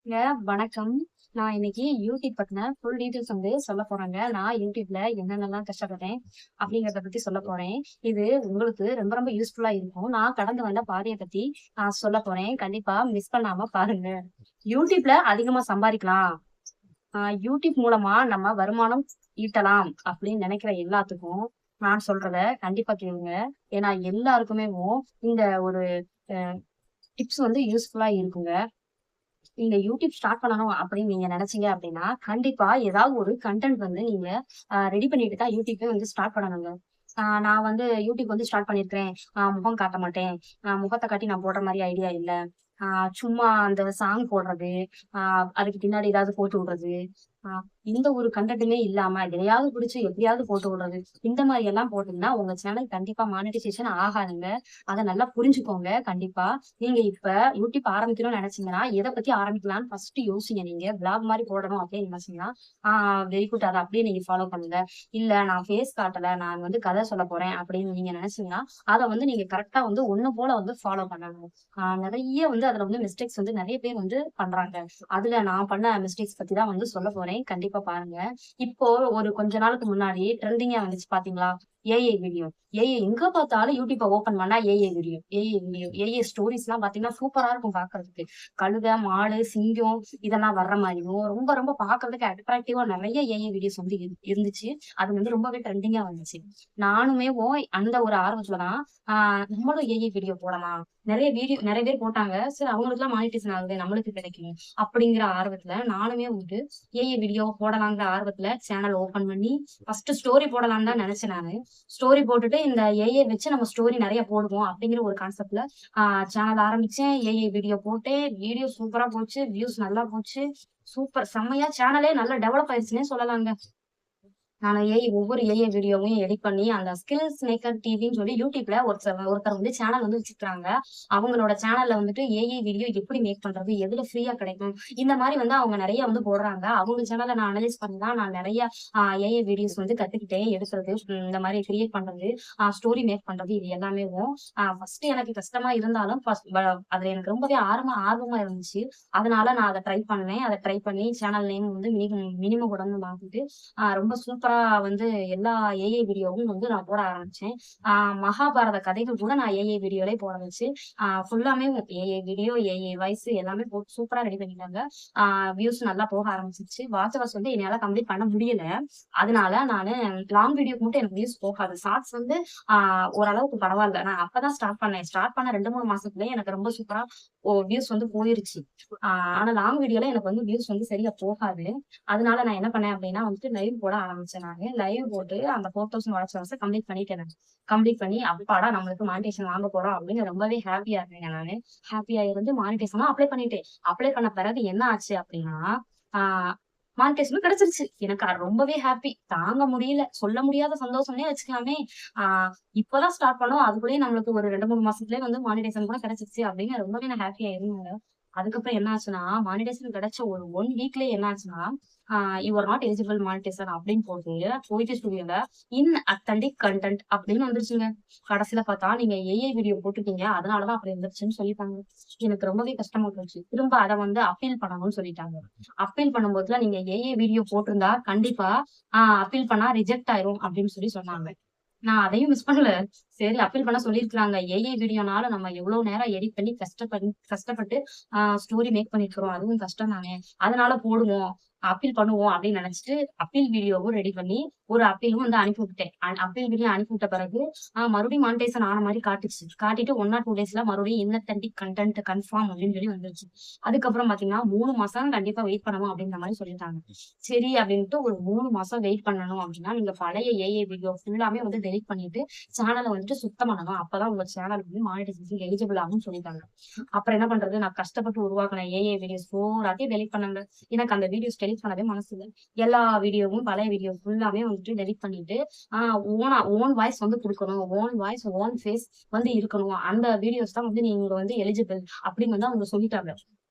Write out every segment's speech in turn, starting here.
ங்க வணக்கம். நான் இன்னைக்கு யூடியூப் பத்தின ஃபுல் டீட்டெயில்ஸ் வந்து சொல்ல போறேங்க. நான் யூடியூப்ல என்னென்னலாம் கஷ்டப்பட்டேன் அப்படிங்கிறத பத்தி சொல்ல போறேன். இது உங்களுக்கு ரொம்ப ரொம்ப யூஸ்ஃபுல்லா இருக்கும். நான் கடந்து வந்த பாதைய பத்தி நான் சொல்ல போறேன். கண்டிப்பா மிஸ் பண்ணாம பாருங்க. யூடியூப்ல அதிகமா சம்பாரிக்கலாம். யூடியூப் மூலமா நம்ம வருமானம் ஈட்டலாம் அப்படின்னு நினைக்கிற எல்லாத்துக்கும் நான் சொல்றத கண்டிப்பா கேளுங்க. ஏன்னா எல்லாருக்குமேவும் இந்த ஒரு அ டிப்ஸ் வந்து யூஸ்ஃபுல்லா இருக்குங்க. நீங்க யூடியூப் ஸ்டார்ட் பண்ணணும் அப்படின்னு நீங்க நினைச்சீங்க அப்படின்னா, கண்டிப்பா ஏதாவது ஒரு கன்டென்ட் வந்து நீங்க ரெடி பண்ணிட்டு தான் யூடியூபே வந்து ஸ்டார்ட் பண்ணணுங்க. நான் வந்து யூடியூப் வந்து ஸ்டார்ட் பண்ணியிருக்கிறேன். முகம் காட்ட மாட்டேன். முகத்த காட்டி நான் போடுற மாரி ஐடியா இல்ல. ஆ சும்மா அந்த சாங் போடுறது, ஆ அதுக்கு பின்னாடி ஏதாவது போட்டு விடுறது, ஆ இந்த ஒரு கன்டென்ட்டுமே இல்லாம எதையாவது பிடிச்சு எப்படியாவது போட்டு விடுறது. இந்த மாரி எல்லாம் போட்டீங்கன்னா, உங்க சேனல் கண்டிப்பா மானிட்டைசேஷன் ஆகாதுங்க. அத நல்லா புரிஞ்சுக்கோங்க கண்டிப்பா. நீங்க இப்ப யூடியூப் ஆரம்பிக்கணும்னு நினைச்சீங்கன்னா, எத பத்தி ஆரம்பிக்கலாம்ன்னு ஃபர்ஸ்ட் யோசிங்க நீங்க. விளாக் மாரி போடணும் அப்படின்னு நினைச்சீங்கன்னா, ஆ வெரி குட் அத அப்படியே நீங்க ஃபாலோ பண்ணுங்க. இல்ல நான் ஃபேஸ் காட்டல, நான் வந்து கதை சொல்லப் போறேன் அப்படின்னு நீங்க நினைச்சீங்கன்னா, அத வந்து நீங்க கரெக்ட்டா வந்து ஒண்ணு போல வந்து ஃபாலோ பண்ணணும். நெறைய வந்து அதுல வந்து மிஸ்டேக்ஸ் வந்து நெறைய பேர் வந்து பண்றாங்க. அதுல நான் பண்ண மிஸ்டேக்ஸ் பத்தி தான் வந்து சொல்லப் போறேன். கண்டிப்பா பாருங்க. இப்போ ஒரு கொஞ்ச நாளுக்கு முன்னாடி ட்ரெண்டிங்கா வந்துச்சு பாத்தீங்களா? AI video. ஏஐ எங்க பார்த்தாலும் யூடியூப ஓப்பன் பண்ணா AI video, AI video, AI ஸ்டோரீஸ்லாம் பார்த்தீங்கன்னா, சூப்பரா இருக்கும் பார்க்கறதுக்கு. கழுதை, மாடு, சிங்கம் இதெல்லாம் வர்ற மாரியும், ரொம்ப ரொம்ப பார்க்கறதுக்கு அட்ராக்டிவா நெறைய ஏஐ வீடியோஸ் வந்து இருந்துச்சு. அது வந்து ரொம்பவே ட்ரெண்டிங்கா வந்துச்சு. நானுமே அந்த ஒரு ஆர்வத்துல தான், ஆ நம்மளும் ஏஐ வீடியோ போடலாம். நெறைய பேர் போட்டாங்க. சரி அவங்களுக்கெல்லாம் மானிடைசேஷன் ஆகுது. நம்மளுக்கு கிடைக்கும். அப்படிங்கிற ஆர்வத்துல நானுமே வந்து ஏஐ வீடியோ போடலாங்கிற ஆர்வத்துல சேனல் ஓப்பன் பண்ணி, ஃபர்ஸ்ட் ஸ்டோரி போடலான்னு தான் நெனச்சேன் நானு. ஸ்டோரி போட்டுட்டு இந்த ஏஐ வச்சு நம்ம ஸ்டோரி நெறைய போடுவோம் அப்படிங்கிற ஒரு கான்செப்ட்ல சேனல் ஆரம்பிச்சேன். ஏஐ வீடியோ போட்டேன். வீடியோ சூப்பரா போச்சு. வியூஸ் நல்லா போச்சு. சூப்பர் செம்மையா சேனலே நல்லா டெவலப் ஆயிருச்சுன்னே சொல்லலாங்க. நானு ஒவ்வொரு ஏஐ வீடியோவையும் எடிட் பண்ணி, அந்த ஸ்கில்ஸ் மேக்கர் டிவின்னு சொல்லி யூடியூப்ல ஒருத்தர் வந்து சேனல் வந்து வச்சிருக்காங்க. அவங்களோட சேனல்ல வந்துட்டு ஏஐ வீடியோ எப்படி மேக் பண்றது? எதுல ஃப்ரீயா கிடைக்கும்? இந்த மாரி வந்து அவங்க நெறைய வந்து போடுறாங்க. அவங்க சேனல நான் அனலைஸ் பண்ணி தான் நான் நெறைய ஏஐ வீடியோஸ் வந்து கத்துக்கிட்டேன். எடுக்குறது, இந்த மாரி கிரியேட் பண்றது, ஸ்டோரி மேக் பண்றது இது எல்லாமேவும். ஃபர்ஸ்ட் எனக்கு கஷ்டமா இருந்தாலும் அதுல எனக்கு ரொம்பவே ஆர்வமா இருந்துச்சு. அதனால நான் அத ட்ரை பண்ணேன். அத ட்ரை பண்ணி சேனல் நேம் வந்து மினிமம் கூடன்னு மாத்திட்டு ரொம்ப சூப்பரா வந்து எல்லா ஏஐ வீடியோவும் வந்து நான் போட ஆரம்பிச்சேன். ஆ மகாபாரத கதைகள் கூட நான் ஏஐ வீடியோலயே போட வச்சு, ஃபுல்லாமே ஏஐ வீடியோ, ஏஐ வாய்ஸ் எல்லாமே போட்டு சூப்பரா ரெடி பண்ணிட்டாங்க. ஆ வியூஸ் நல்லா போக ஆரம்பிச்சுருச்சு. வாட்ச் ஹவர்ஸ் வந்து என்னால கம்ப்ளீட் பண்ண முடியல. அதனால நானு லாங் வீடியோக்கு மட்டும் எனக்கு வியூஸ் போகாது. ஷார்ட்ஸ் வந்து ஆ ஓரளவுக்கு பரவால்ல. நான் அப்பதான் ஸ்டார்ட் பண்ணேன். ஸ்டார்ட் பண்ண 2, 3 மாசத்துலயே எனக்கு ரொம்ப சூப்பரா வியூஸ் வந்து போயிருச்சு. ஆ ஆனா லாங் வீடியோல எனக்கு வந்து வியூஸ் வந்து சரியா போகாது. அதனால நான் என்ன பண்ணேன் அப்டின்னா வந்துட்டு லைவ் போட ஆரம்பிச்சேன் நானு. லைவ் போட்டு அந்த 4000 வாட்ச் ஹவர்ஸ கம்ப்ளீட் பண்ணிட்டேன் நானு. கம்ப்ளீட் பண்ணி அப்பாடா! நம்மளுக்கு மானிடைசேஷன் வாங்க போறோம் அப்டின்னு ரொம்பவே ஹேப்பியா இருந்தேங்க நானு. ஹேப்பியா இருந்து மானிடைசேஷனும் அப்ளை பண்ணிட்டேன். அப்ளை பண்ண பிறகு என்ன ஆச்சு அப்டின்னா, ஆ மானிடைசேஷனும் கிடைச்சிருச்சு. எனக்கு ரொம்பவே ஹேப்பி. தாங்க முடியல. சொல்ல முடியாத சந்தோஷம்னே வச்சுக்கலாமே. ஆ இப்பதான் ஸ்டார்ட் பண்ணோம். அதுக்குள்ளயே நம்மளுக்கு ஒரு 2, 3 மாசத்துலயே வந்து மானிடைசேஷன் கூட கிடைச்சிருச்சு அப்டின்னு ரொம்பவே நான் ஹேப்பியா இருந்தேங்க. அதுக்கப்புறம் என்ன ஆச்சுன்னா, மானிடைசேஷன் கிடைச்ச ஒரு 1 வீக்லயே என்ன ஆச்சுன்னா, ah you are not eligible monetization அப்படின்னு போட்டு போயிட்டு ஸ்டுடியோல அத்தென்டிக் கன்டென்ட் அப்படின்னு வந்துருச்சுங்க. கடைசியில பார்த்தா, நீங்க ஏஐ வீடியோ போட்டுட்டீங்க. அதனால தான் அப்படி வந்துருச்சுன்னு சொல்லிட்டாங்க. எனக்கு ரொம்பவே கஷ்டமா போச்சு. திரும்ப அத வந்து அப்பீல் பண்ணணும்னு சொல்லிட்டாங்க. அப்பீல் பண்ணும்போதுல நீங்க ஏஐ வீடியோ போட்டிருந்தா கண்டிப்பா அப்பீல் பண்ணா ரிஜெக்ட் ஆயிரும் அப்படின்னு சொன்னாங்க. நான் அதையும் மிஸ் பண்ணல. சரி அப்பீல் பண்ண சொல்லியிருக்காங்க. ஏஐ வீடியோனால நம்ம எவ்ளோ நேரம் எடிட் பண்ணி கஷ்டப்பட்டு ஸ்டோரி மேக் பண்ணியிருக்கிறோம். அதுவும் கஷ்டம் தானே. அதனால போடுவோம். அப்பீல் பண்ணுவோம் அப்படின்னு நினைச்சுட்டு, அப்பீல் வீடியோவும் ரெடி பண்ணி, ஒரு அப்பீலும் வந்து அனுப்பி விட்டுட்டேன். அப்பீல் வீடியோ அனுப்பி விட்ட பிறகு, மறுபடியும் மானிடைசேஷன் ஆன மாரி காட்டுச்சு. காட்டிட்டு 1 ஆர் 2 டேஸ்ல மறுபடியும் இன்ஆத்தென்டிக் கன்டென்ட் கன்ஃபார்ம் அப்படின்னு சொல்லி வந்துருச்சு. அதுக்கப்புறம் பார்த்தீங்கன்னா, 3 மாசம் கண்டிப்பா வெயிட் பண்ணணும் அப்படின்ற மாரி சொல்லிட்டாங்க. சரி அப்படின்ட்டு ஒரு 3 மாசம் வெயிட் பண்ணணும் அப்படின்னா, நீங்க பழைய ஏஐ வீடியோ ஃபுல்லாமே வந்து டெலீட் பண்ணிட்டு, சேனல வந்துட்டு சுத்தம் பண்ணணும். அப்பதான் உங்க சேனல் வந்து மானிடைசேஷன் எலிஜிபிள் ஆகும்னு சொல்லிட்டாங்க. அப்புறம் என்ன பண்றது? நான் கஷ்டப்பட்டு உருவாக்குன ஏஐ வீடியோஸ் பூராத்தையும் டெலீட் பண்ணேங்க. எனக்கு அந்த வீடியோஸ் டெலீட் பண்ணவே மனசு இல்ல. எல்லா வீடியோவும் பழைய வீடியோ ஃபுல்லாமே வந்துட்டு டெலீட் பண்ணிட்டு, ஆ ஓன் வாய்ஸ் வந்து குடுக்கணும். ஓன் வாய்ஸ், ஓன் ஃபேஸ் வந்து இருக்கணும். அந்த வீடியோஸ் தான் வந்து நீங்க வந்து எலிஜிபிள் அப்படின்னு வந்து அவங்க சொல்லிட்டாங்க.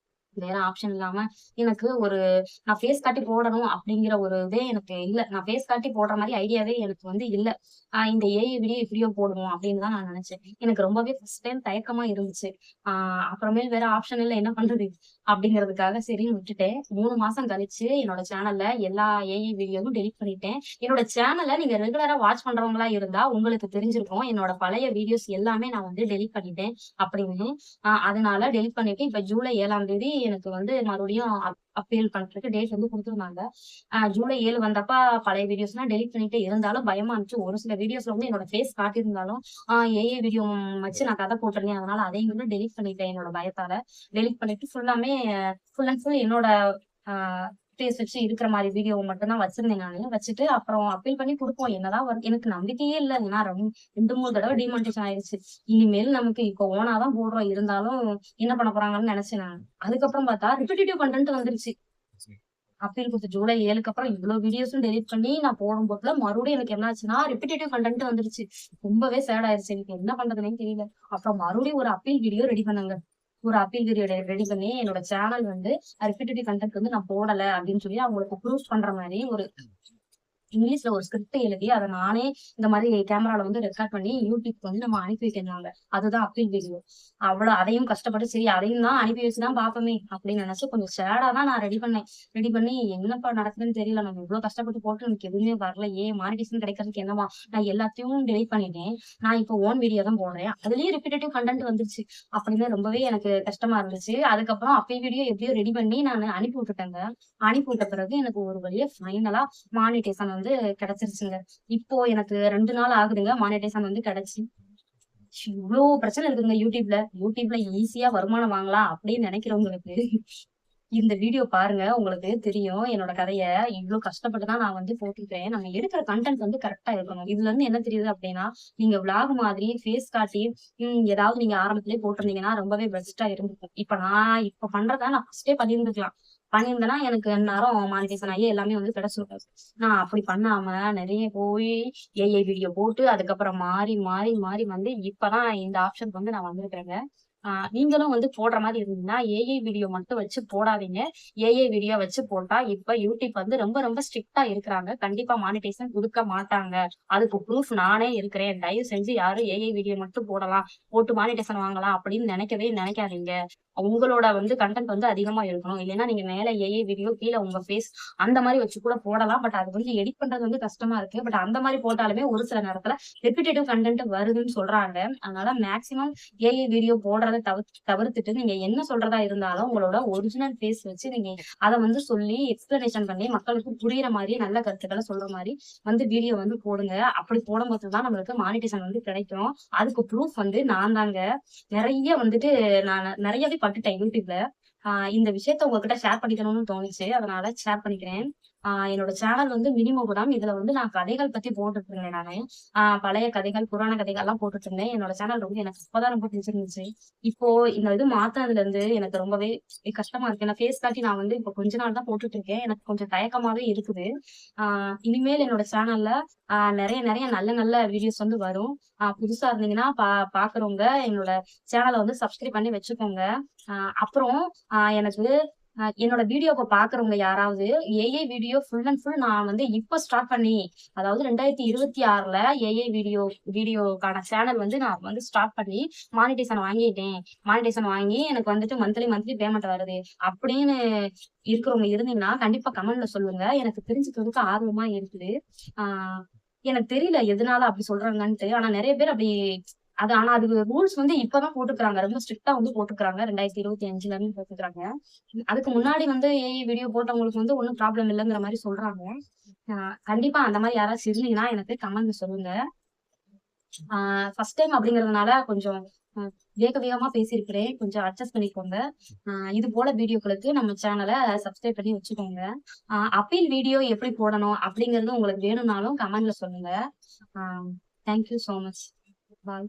வேற ஆப்ஷன் இல்லாம எனக்கு நான் ஃபேஸ் காட்டி போடணும் அப்படிங்கிற ஒரு இதே எனக்கு இல்ல. நான் ஃபேஸ் காட்டி போடுற மாரி ஐடியாவே எனக்கு வந்து இல்ல. இந்த ஏஐ வீடியோ எப்படியோ போடுவோம் அப்படின்னு தான் நான் நினைச்சேன். எனக்கு ரொம்பவே ஃபர்ஸ்ட் டைம் தயக்கமா இருந்துச்சு. ஆ அப்புறமேல் வேற ஆப்ஷன் இல்ல என்ன பண்றது? அப்படிங்கிறதுக்காக சரின்னு விட்டுட்டேன். 3 மாசம் கழிச்சு என்னோட சேனல்ல எல்லா ஏஐ வீடியோவும் டெலீட் பண்ணிட்டேன். என்னோட சேனல நீங்க ரெகுலரா வாட்ச் பண்றவங்களா இருந்தா உங்களுக்கு தெரிஞ்சிருக்கும். என்னோட பழைய வீடியோஸ் எல்லாமே நான் வந்து டெலீட் பண்ணிட்டேன் அப்படின்னு. அதனால டெலிட் பண்ணிட்டு இப்ப ஜூலை 7ஆம் தேதி எனக்கு வந்து மறுபடியும் அப்பீல் பண்றதுக்கு டேட் வந்து குடுத்துருந்தாங்க. ஜூலை 7 வந்தப்ப பழைய வீடியோஸ்லாம் டெலிட் பண்ணிட்டு இருந்தாலும் பயமா இருந்துச்சு. ஒரு சில வீடியோஸ்ல வந்து என்னோட ஃபேஸ் காட்டியிருந்தாலும், ஏஐ வீடியோ வச்சு நான் கதை போட்டிருந்தேன். அதனால அதையும் வந்து டெலிட் பண்ணிட்டேன் என்னோட பயத்தால. டெலிட் பண்ணிட்டு ஃபுல் அண்ட் ஃபுல் என்னோட ஆ ஃபேஸ் வச்சு இருக்கிற மாரி வீடியோ மட்டும் தான் வச்சிருந்தேன் நானு. வச்சுட்டு அப்புறம் அப்பீல் பண்ணி குடுப்போம். என்னதான் வரும் எனக்கு நம்பிக்கையே இல்ல. ஏன்னா 2, 3 தடவ டிமானிட்டேஷன் ஆயிருச்சு. இனிமேல் நமக்கு இப்போ ஓனா தான் போடுறோம். இருந்தாலும் என்ன பண்ண போறாங்கன்னு நெனச்சேன் நானு. அதுக்கப்புறம் பார்த்தா ரிபிட்டிட்டிவ் கன்டென்ட் வந்துருச்சு. அப்பீல் குடுத்து ஜூலை 7க்கு அப்புறம் இவ்ளோ வீடியோஸும் டெலீட் பண்ணி நான் போடும்போதுல மறுபடியும் எனக்கு என்ன ஆச்சுன்னா, ரிபிட்டிட்டிவ் கன்டென்ட் வந்துருச்சு. ரொம்பவே சேட் ஆயிருச்சு. எனக்கு என்ன பண்றதுன்னே தெரியல. அப்புறம் மறுபடியும் ஒரு அப்பீல் வீடியோ ரெடி பண்ணேங்க. ஒரு அப்பீல் வீடியோ ரெடி பண்ணி என்னோட சேனல் வந்து ரிபிட்டிட்டிவ் கன்டென்ட் வந்து நான் போடல அப்படின்னு சொல்லி அவங்களுக்கு ப்ரூஃப் பண்ற மாரி ஒரு இங்கிலீஷ்ல ஒரு ஸ்கிரிப்ட் எழுதி அத நானே இந்த மாரி கேமரால வந்து ரெக்கார்ட் பண்ணி யூடியூப்க்கு வந்து நம்ம அனுப்பி வைக்கணும்னாங்க. அதுதான் அப்பீல் வீடியோ. அதையும் கஷ்டப்பட்டு சரி அதையும் தான் அனுப்பி வச்சு தான் பார்ப்போமே அப்படின்னு நினைச்சு கொஞ்சம் சேடா தான் நான் ரெடி பண்ணேன். ரெடி பண்ணி என்னப்பா நடக்குதுன்னு தெரியல. நம்ம இவ்ளோ கஷ்டப்பட்டு போட்டு எனக்கு எதுவுமே வரலையே! மானிடைசேஷன் கிடைக்கிறதுக்கு என்னவா? நான் எல்லாத்தையும் டெலீட் பண்ணிட்டேன். நான் இப்போ ஓன் வீடியோ தான் போடுறேன். அதுலயும் ரிப்பீட்டேட்டிவ் கன்டென்ட் வந்துருச்சு. அப்படின்னு ரொம்பவே எனக்கு கஷ்டமா இருந்துச்சு. அதுக்கப்புறம் அப்பீல் வீடியோ எப்படியோ ரெடி பண்ணி நானு அனுப்பி விட்டுட்டேங்க. அனுப்பி விட்ட பிறகு எனக்கு ஒரு வழியா ஃபைனலா மானிடைசேஷன் வந்து கிடைச்சிருச்சுங்க. இப்போ எனக்கு 2 நாள் ஆகுதுங்க மானிடைசேஷன் வந்து கிடைச்சு. இவ்ளோ பிரச்சனை இருக்குங்க யூடியூப்ல. யூடியூப்ல ஈஸியா வருமானம் வாங்கலாம் அப்படின்னு நினைக்கிறவங்களுக்கு இந்த வீடியோ பாருங்க. உங்களுக்கு தெரியும் என்னோட கதைய. இவ்ளோ கஷ்டப்பட்டு தான் நான் வந்து போட்டுருக்கேன். நம்ம எடுக்கிற கன்டென்ட் வந்து கரெக்ட்டா இருக்கணும். இதுல இருந்து என்ன தெரியுது அப்டின்னா, நீங்க விளாக் மாதிரி ஃபேஸ் காட்டி, ஏதாவது நீங்க ஆரம்பத்திலேயே போட்டிருந்தீங்கன்னா ரொம்பவே பெஸ்ட்டா இருந்திருக்கும். இப்ப பண்றத நான் ஃபர்ஸ்ட்டே பண்ணியிருந்துக்கலாம். பண்ணியிருந்தேன்னா எனக்கு அந்நேரம் மானிடைசேஷன் ஆகி எல்லாமே வந்து கிடைச்சிருக்கும். நான் அப்படி பண்ணாம நெறைய போய் ஏஐ வீடியோ போட்டு அதுக்கப்புறம் மாறி, மாறி, மாறி வந்து இப்பதான் இந்த ஆப்ஷனுக்கு வந்து நான் வந்திருக்கிறேங்க. நீங்களும் வந்து போடுற மாரி இருந்தீங்கன்னா, ஏஐ வீடியோ மட்டும் வச்சு போடாதீங்க. ஏஐ வீடியோ வச்சு போட்டா, இப்ப யூடியூப் வந்து ரொம்ப ரொம்ப ஸ்ட்ரிக்ட்டா இருக்கிறாங்க. கண்டிப்பா மானிடைசேஷன் குடுக்க மாட்டாங்க. அதுக்கு ப்ரூஃப் நானே இருக்கிறேன். தயவு செஞ்சு யாரும் ஏஐ வீடியோ மட்டும் போடலாம், போட்டு மானிடைசேஷன் வாங்கலாம் அப்படின்னு நினைக்கவே நினைக்காதீங்க. உங்களோட வந்து கன்டென்ட் வந்து அதிகமா இருக்கணும். இல்லைன்னா நீங்க மேல ஏஐ வீடியோ, கீழ உங்க ஃபேஸ் அந்த மாரி வச்சு கூட போடலாம். பட் அது வந்து எடிட் பண்றது வந்து கஷ்டமா இருக்கு. பட் அந்த மாரி போட்டாலுமே ஒரு சில நேரத்துல ரெப்பிட்டேட்டிவ் கன்டென்ட் வருதுன்னு சொல்றாங்க. அதனால மேக்ஸிமம் ஏஐ வீடியோ போடுறத தவிர்த்துட்டு நீங்க என்ன சொல்றதா இருந்தாலும் உங்களோட ஒரிஜினல் ஃபேஸ் வச்சு நீங்க அத வந்து சொல்லி எக்ஸ்பிளனேஷன் பண்ணி மக்களுக்கு புரியிற மாரி நல்ல கருத்துக்கள சொல்ற மாரி வந்து வீடியோ வந்து போடுங்க. அப்படி போடும்போது தான் நம்மளுக்கு மானிடைசேஷன் வந்து கிடைக்கும். அதுக்கு ப்ரூஃப் வந்து நான் தாங்க. நெறைய வந்துட்டு நான் நெறையவே பட்டுட்டேன் யூடியூப்ல. இந்த விஷயத்த உங்ககிட்ட ஷேர் பண்ணிக்கணும்னு தோணுச்சு. அதனால ஷேர் பண்ணிக்கிறேன். என்னோட சேனல் வந்து மினிமகுடம். இதுல வந்து நான் கதைகள் பத்தி போட்டுட்டு இருந்தேன் நானு. பழைய கதைகள், புராண கதைகள்லாம் போட்டுட்டு இருந்தேன். என்னோட சேனல் ரொம்ப எனக்கு அப்பதான் ரொம்ப பிடிச்சிருந்துச்சு. இப்போ இந்த இது மாத்துனதுல இருந்து எனக்கு ரொம்பவே கஷ்டமா இருக்கு. ஏன்னா ஃபேஸ் காட்டி நான் வந்து இப்போ கொஞ்ச நாள் தான் போட்டுட்டு இருக்கேன். எனக்கு கொஞ்சம் தயக்கமாவே இருக்குது. இனிமேல் என்னோட சேனல்ல நெறைய நெறைய நல்ல நல்ல வீடியோஸ் வந்து வரும். புதுசா இருந்தீங்கன்னா பாக்குறவங்க என்னோட சேனல வந்து சப்ஸ்கிரைப் பண்ணி வச்சுக்கோங்க. அப்புறம் எனக்கு என்னோட வீடியோவ பாக்குறவங்க யாராவது AI video full and full நான் வந்து இப்ப ஸ்டார்ட் பண்ணி, அதாவது 2026ல ஏஐ வீடியோக்கான சேனல் வந்து நான் வந்து ஸ்டார்ட் பண்ணி மானிடைசேஷன் வாங்கிட்டேன். மானிடைசேஷன் வாங்கி எனக்கு வந்துட்டு மந்த்லி பேமெண்ட் வருது. அப்படின்னு இருக்கிறவங்க இருந்தீங்கன்னா கண்டிப்பா கமெண்ட்ல சொல்லுங்க. எனக்கு தெரிஞ்சுக்கிறதுக்கு ஆர்வமா இருக்குது. ஆ எனக்கு தெரியல எதனால அப்படி சொல்றாங்கன்ட்டு. ஆனா நெறைய பேர் அப்படி ஆனா அது ரூல்ஸ் வந்து இப்பதான் போட்டுருக்காங்க. ரொம்ப ஸ்ட்ரிக்ட்டா வந்து போட்டுருக்காங்க. 2025ல இருந்து போட்டுருக்காங்க. அதுக்கு முன்னாடி வந்து ஏஐ வீடியோ போட்டவங்களுக்கு வந்து ஒண்ணும் ப்ராப்ளம் இல்லங்கிற மாரி சொல்றாங்க. அ கண்டிப்பா அந்த மாரி யாராச்சும் இருந்தீங்கன்னா எனக்கு கமெண்ட்ல சொல்லுங்க. ஆ ஃபர்ஸ்ட் டைம் அப்படிங்கிறதுனால கொஞ்சம் அ வேக வேகமா பேசியிருக்கிறேன். கொஞ்சம் அட்ஜஸ்ட் பண்ணிக்கோங்க. இது போல வீடியோக்களுக்கு நம்ம சேனல சப்ஸ்கிரைப் பண்ணி வச்சுக்கோங்க. அப்பீல் வீடியோ எப்படி போடணும் அப்படிங்கிறது உங்களுக்கு வேணும்னாலும் கமெண்ட்ல சொல்லுங்க. Ah thank you so much. Bye.